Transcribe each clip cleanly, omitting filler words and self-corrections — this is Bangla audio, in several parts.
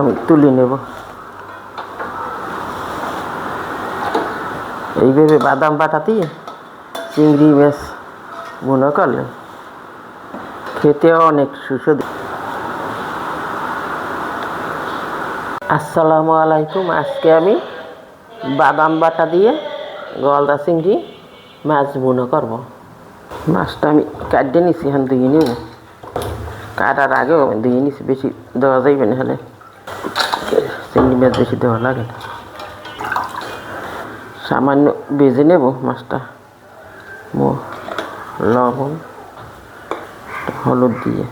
আমি তুলে নেব। এইভাবে বাদাম বাটা দিয়ে চিংড়ি মাছ ভুনা করলে খেতেও অনেক সুস্বাদু। আসসালামু আলাইকুম। আজকে আমি বাদাম বাটা দিয়ে গলদা চিংড়ি মাছ ভুনা করব। মাছটা আমি কাটিয়ে নিছি, এখন ধুয়ে নেব। কাটার আগেও আমি ধুয়ে নিছি, বেশি দেওয়া যাইবে না, হলে চিংড়ি মাছ বেশি দেওয়া লাগে না। সামান্য ভেজে নেব মাছটা, লবণ হলুদ দিয়ে।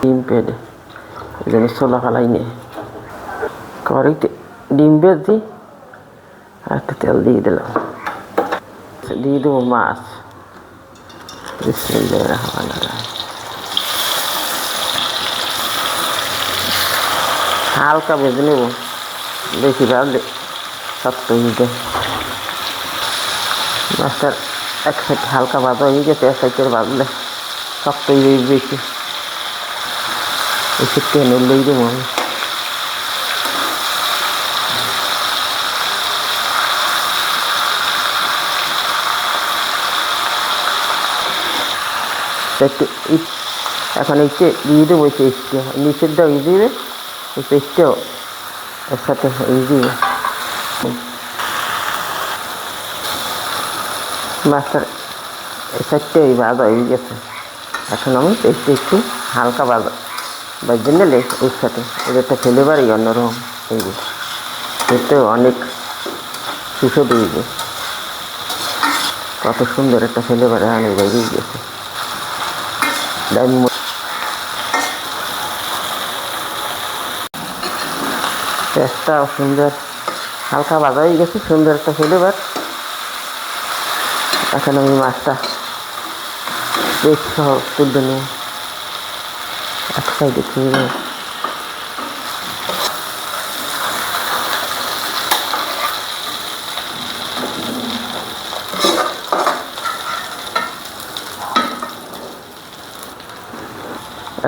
ডিম পেড়ে এই জন্য ছোলা ফালাই নেই। কড়াইতে ডিম ভেজে আর একটু তেল দিয়ে দিলাম, দিয়ে দেবো মাছ। বিসমিল্লাহির রহমানির রহিম। হালকা ভেজে নেব, বেশি ভাজলে শক্ত হয়ে যায়। মাছটার এক সাইড হালকা ভাজা হয়ে গেছে, এক সাইডের ভাজলে শক্ত হয়ে যাবে বেশি। একটু তেল লই দেবো আমি। একটু এখন একটু দিয়ে দেবো পেস্টটা, নিচের দাও দিয়ে দেবে, এই পেস্টটাও এর সাথে দিয়ে দেবে। মাছটার এই সাইডটা ওই ভাজা হয়ে গেছে। এখন আমি পেস্টটা একটু হালকা ভাজে নিলে এর সাথে এর একটা ফ্লেভারই অন্যরকম হয়ে এতেও অনেক সুস্বাদু হয়ে যায়। কত সুন্দর একটা ফ্লেভার আনে বেরিয়ে গেছে। পেঁয়াজটাও সুন্দর হালকা ভাজা হয়ে গেছে, সুন্দর একটা ফ্লেভার। এখন আমি মাছটা পেস্ট সহ তুলে নিয়ে এক সাইডে খেয়ে নেব।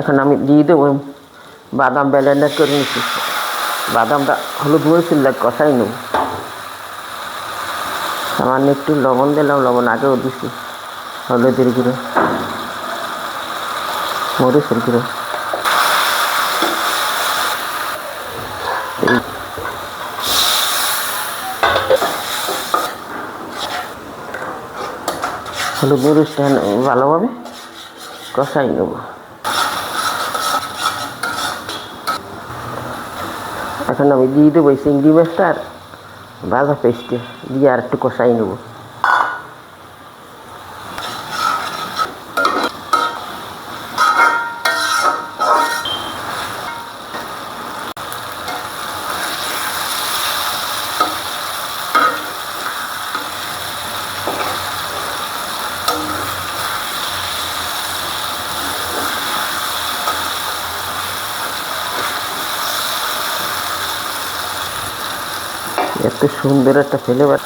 এখন আমি দিয়ে দেবো বাদাম ব্লেন্ডার করে নিচ্ছি। বাদামটা হলুদ মরিচের কষাই নেব। সামান্য একটু লবণ দিলাম, লবণ আগেও দিচ্ছি। হলুদের গুঁড়ো, মরিচের গুঁড়ো, হলুদ মরিচটা ভালোভাবে কষাই নেব। এখন আমি দিয়ে দেবো চিংড়ি মাছটা আর ভাজা পেস্টে দিয়ে আর একটু কষাই নেব। এত সুন্দর একটা ফ্লেভার।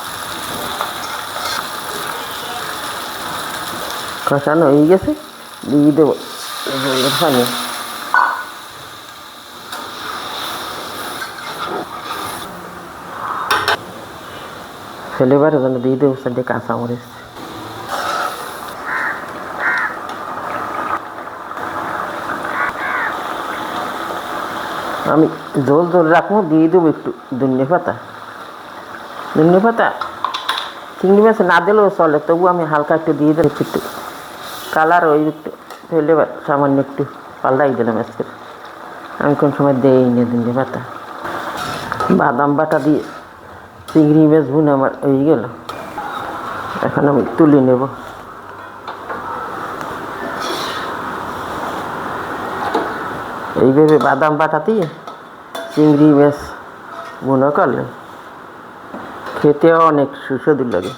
কষানো হয়ে গেছে, দিয়ে দেবো পানি। ফ্লেভারের জন্য দিয়ে দেবো সাথে কাঁচামরিচ। আমি ঝোল ঝোল রাখবো, দিয়ে দেবো একটু ধনিয়া পাতা। ধনিয়া পাতা চিংড়ি মাছ না দিলেও চলে, তবু আমি হালকা একটু দিয়ে দেবো, একটু কালার ওই একটু ফ্লেভার সামান্য একটু পাল্টাই দিলাম আজকে। আমি কোন সময় দেই না ধনিয়া পাতা। বাদাম বাটা দিয়ে চিংড়ি মাছ ভুনা আমার হয়ে গেল। এখন আমি তুলে নেব। এইভাবে বাদাম বাটা দিয়ে চিংড়ি মাছ ভুনা করলে খেতেও অনেক সুস্বাদু লাগে।